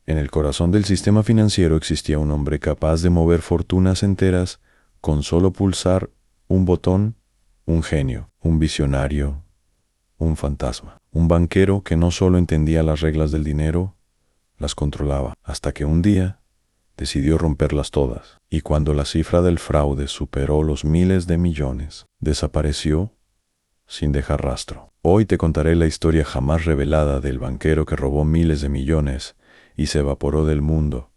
En el corazón del sistema financiero existía un hombre capaz de mover fortunas enteras con solo pulsar un botón, un genio, un visionario, un fantasma, un banquero que no solo entendía las reglas del dinero, las controlaba, hasta que un día decidió romperlas todas, y cuando la cifra del fraude superó los miles de millones, desapareció sin dejar rastro. Hoy te contaré la historia jamás revelada del banquero que robó miles de millones y se evaporó del mundo.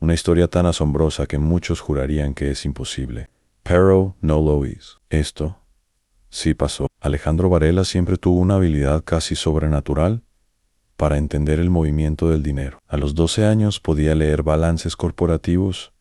Una historia tan asombrosa que muchos jurarían que es imposible. Pero no lo es. Esto sí pasó. Alejandro Varela siempre tuvo una habilidad casi sobrenatural para entender el movimiento del dinero. A los 12 años podía leer balances corporativos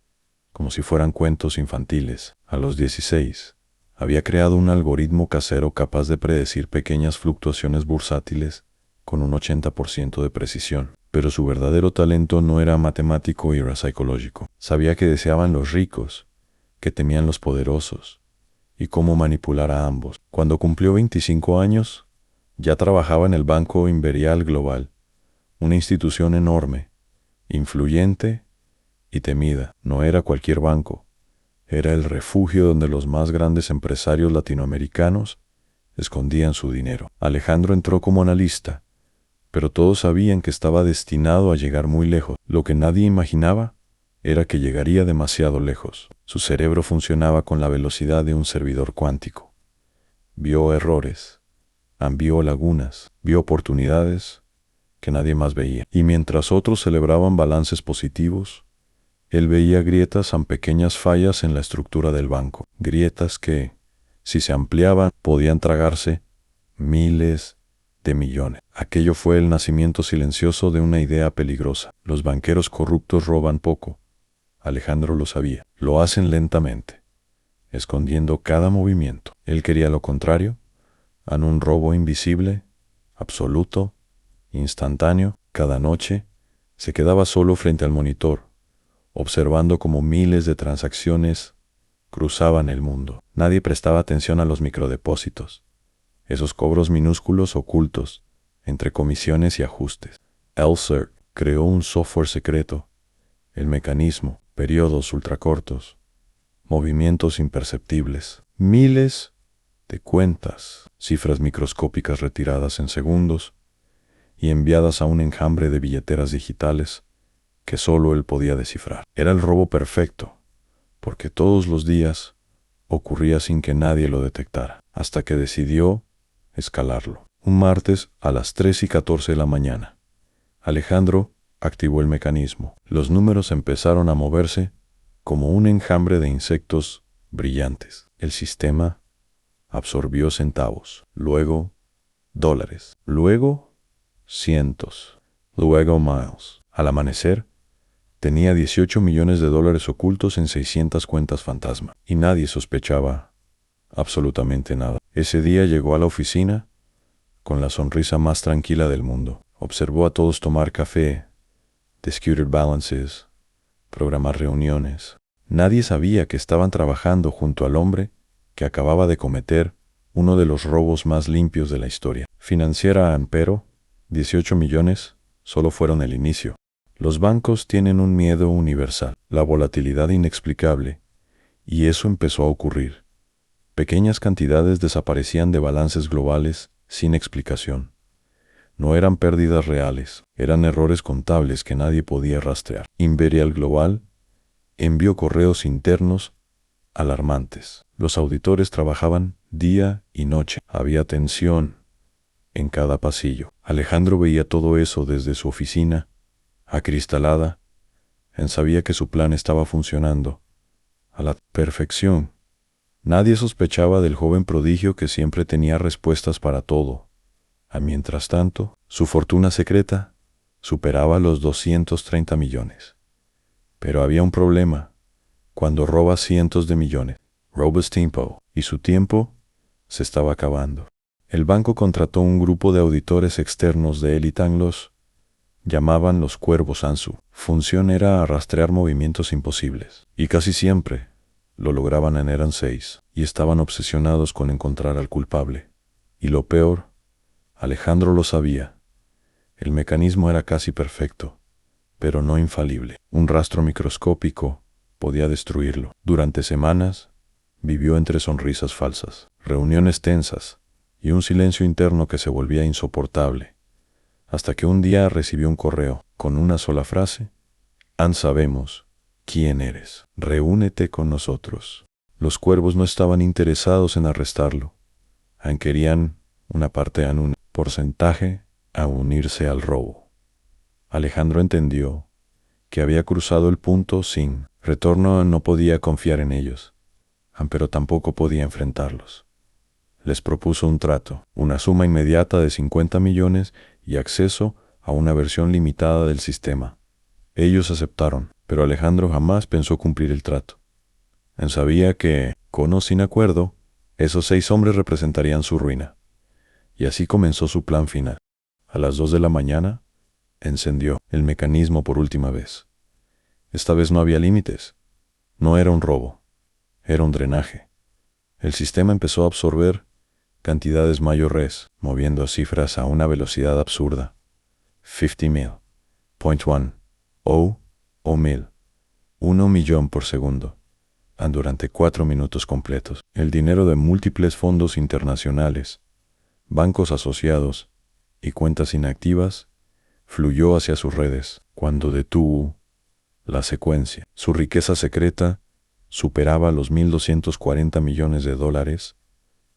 como si fueran cuentos infantiles. A los 16 había creado un algoritmo casero capaz de predecir pequeñas fluctuaciones bursátiles con un 80% de precisión. Pero su verdadero talento no era matemático y era psicológico. Sabía que deseaban los ricos, que temían los poderosos, y cómo manipular a ambos. Cuando cumplió 25 años, ya trabajaba en el Banco Imperial Global, una institución enorme, influyente y temida. No era cualquier banco, era el refugio donde los más grandes empresarios latinoamericanos escondían su dinero. Alejandro entró como analista, pero todos sabían que estaba destinado a llegar muy lejos. Lo que nadie imaginaba era que llegaría demasiado lejos. Su cerebro funcionaba con la velocidad de un servidor cuántico. Vio errores, vio lagunas, vio oportunidades que nadie más veía. Y mientras otros celebraban balances positivos, él veía grietas en pequeñas fallas en la estructura del banco. Grietas que, si se ampliaban, podían tragarse miles de millones. Aquello fue el nacimiento silencioso de una idea peligrosa. Los banqueros corruptos roban poco. Alejandro lo sabía. Lo hacen lentamente, escondiendo cada movimiento. Él quería lo contrario, en un robo invisible, absoluto, instantáneo. Cada noche se quedaba solo frente al monitor, observando cómo miles de transacciones cruzaban el mundo. Nadie prestaba atención a los microdepósitos, esos cobros minúsculos ocultos entre comisiones y ajustes. Elser creó un software secreto, el mecanismo, periodos ultracortos, movimientos imperceptibles, miles de cuentas, cifras microscópicas retiradas en segundos y enviadas a un enjambre de billeteras digitales que solo él podía descifrar. Era el robo perfecto, porque todos los días ocurría sin que nadie lo detectara, hasta que decidió escalarlo. Un martes a las 3:14 de la mañana, Alejandro activó el mecanismo. Los números empezaron a moverse como un enjambre de insectos brillantes. El sistema absorbió centavos, luego dólares, luego cientos, luego miles. Al amanecer, tenía 18 millones de dólares ocultos en 600 cuentas fantasma, y nadie sospechaba absolutamente nada. Ese día llegó a la oficina con la sonrisa más tranquila del mundo. Observó a todos tomar café, discutir balances, programar reuniones. Nadie sabía que estaban trabajando junto al hombre que acababa de cometer uno de los robos más limpios de la historia. Financiera, pero 18 millones solo fueron el inicio. Los bancos tienen un miedo universal, la volatilidad inexplicable, y eso empezó a ocurrir. Pequeñas cantidades desaparecían de balances globales sin explicación. No eran pérdidas reales, eran errores contables que nadie podía rastrear. Imperial Global envió correos internos alarmantes. Los auditores trabajaban día y noche. Había tensión en cada pasillo. Alejandro veía todo eso desde su oficina, acristalada, sabía que su plan estaba funcionando a la perfección. Nadie sospechaba del joven prodigio que siempre tenía respuestas para todo. Mientras tanto, su fortuna secreta superaba los 230 millones. Pero había un problema. Cuando roba cientos de millones, robas tiempo, y su tiempo se estaba acabando. El banco contrató un grupo de auditores externos de élite, los llamaban los cuervos Ansu. Función era rastrear movimientos imposibles, y casi siempre lo lograban. Eran 6, y estaban obsesionados con encontrar al culpable. Y lo peor, Alejandro lo sabía. El mecanismo era casi perfecto, pero no infalible. Un rastro microscópico podía destruirlo. Durante semanas vivió entre sonrisas falsas, reuniones tensas y un silencio interno que se volvía insoportable, hasta que un día recibió un correo con una sola frase: «An sabemos quién eres. Reúnete con nosotros». Los cuervos no estaban interesados en arrestarlo. Querían una parte en un porcentaje a unirse al robo. Alejandro entendió que había cruzado el punto sin retorno. No podía confiar en ellos, pero tampoco podía enfrentarlos. Les propuso un trato, una suma inmediata de 50 millones y acceso a una versión limitada del sistema. Ellos aceptaron, pero Alejandro jamás pensó cumplir el trato. Él sabía que, con o sin acuerdo, esos 6 hombres representarían su ruina. Y así comenzó su plan final. A las 2 de la mañana, encendió el mecanismo por última vez. Esta vez no había límites. No era un robo, era un drenaje. El sistema empezó a absorber cantidades mayores, moviendo cifras a una velocidad absurda. 50.000, 0.1, o 1000, 1 millón por segundo, durante 4 minutos completos. El dinero de múltiples fondos internacionales, bancos asociados y cuentas inactivas fluyó hacia sus redes. Cuando detuvo la secuencia, su riqueza secreta superaba los 1.240 millones de dólares.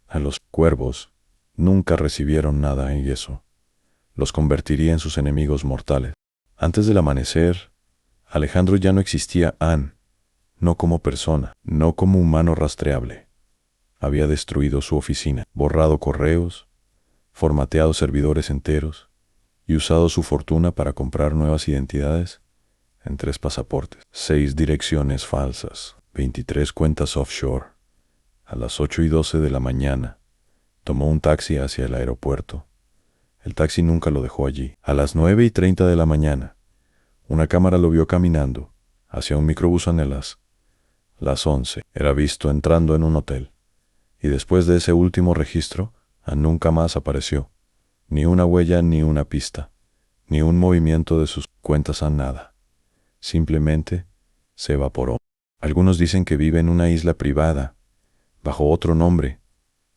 A los cuervos nunca recibieron nada y eso los convertiría en sus enemigos mortales. Antes del amanecer, Alejandro ya no existía no como persona, no como humano rastreable. Había destruido su oficina, borrado correos, formateado servidores enteros y usado su fortuna para comprar nuevas identidades en 3 pasaportes, 6 direcciones falsas, 23 cuentas offshore. A las 8:12 de la mañana, tomó un taxi hacia el aeropuerto. El taxi nunca lo dejó allí. A las 9:30 de la mañana, una cámara lo vio caminando hacia un microbús a las 11. Era visto entrando en un hotel. Y después de ese último registro, nunca más apareció. Ni una huella, ni una pista, ni un movimiento de sus cuentas, nada. Simplemente se evaporó. Algunos dicen que vive en una isla privada, bajo otro nombre.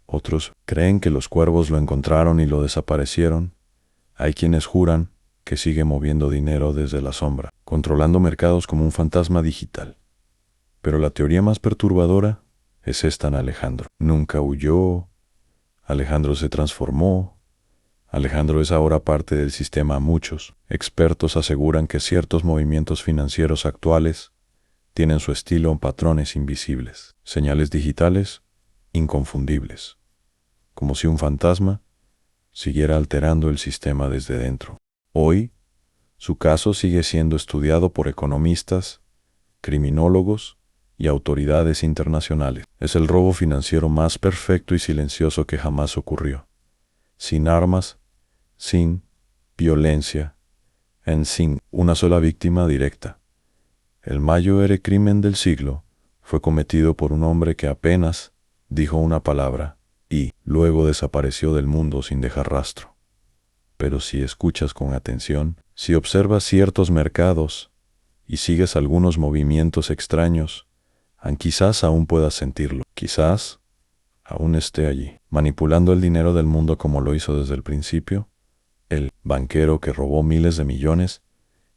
Otros creen que los cuervos lo encontraron y lo desaparecieron. Hay quienes juran que sigue moviendo dinero desde la sombra, controlando mercados como un fantasma digital. Pero la teoría más perturbadora es esta: Alejandro nunca huyó. Alejandro se transformó. Alejandro es ahora parte del sistema. Muchos expertos aseguran que ciertos movimientos financieros actuales tienen su estilo en patrones invisibles, señales digitales inconfundibles, como si un fantasma siguiera alterando el sistema desde dentro. Hoy, su caso sigue siendo estudiado por economistas, criminólogos y autoridades internacionales. Es el robo financiero más perfecto y silencioso que jamás ocurrió. Sin armas, sin violencia, sin una sola víctima directa. El mayor crimen del siglo fue cometido por un hombre que apenas dijo una palabra y luego desapareció del mundo sin dejar rastro. Pero si escuchas con atención, si observas ciertos mercados y sigues algunos movimientos extraños, quizás aún puedas sentirlo. Quizás aún esté allí, manipulando el dinero del mundo como lo hizo desde el principio, el banquero que robó miles de millones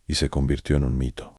y se convirtió en un mito.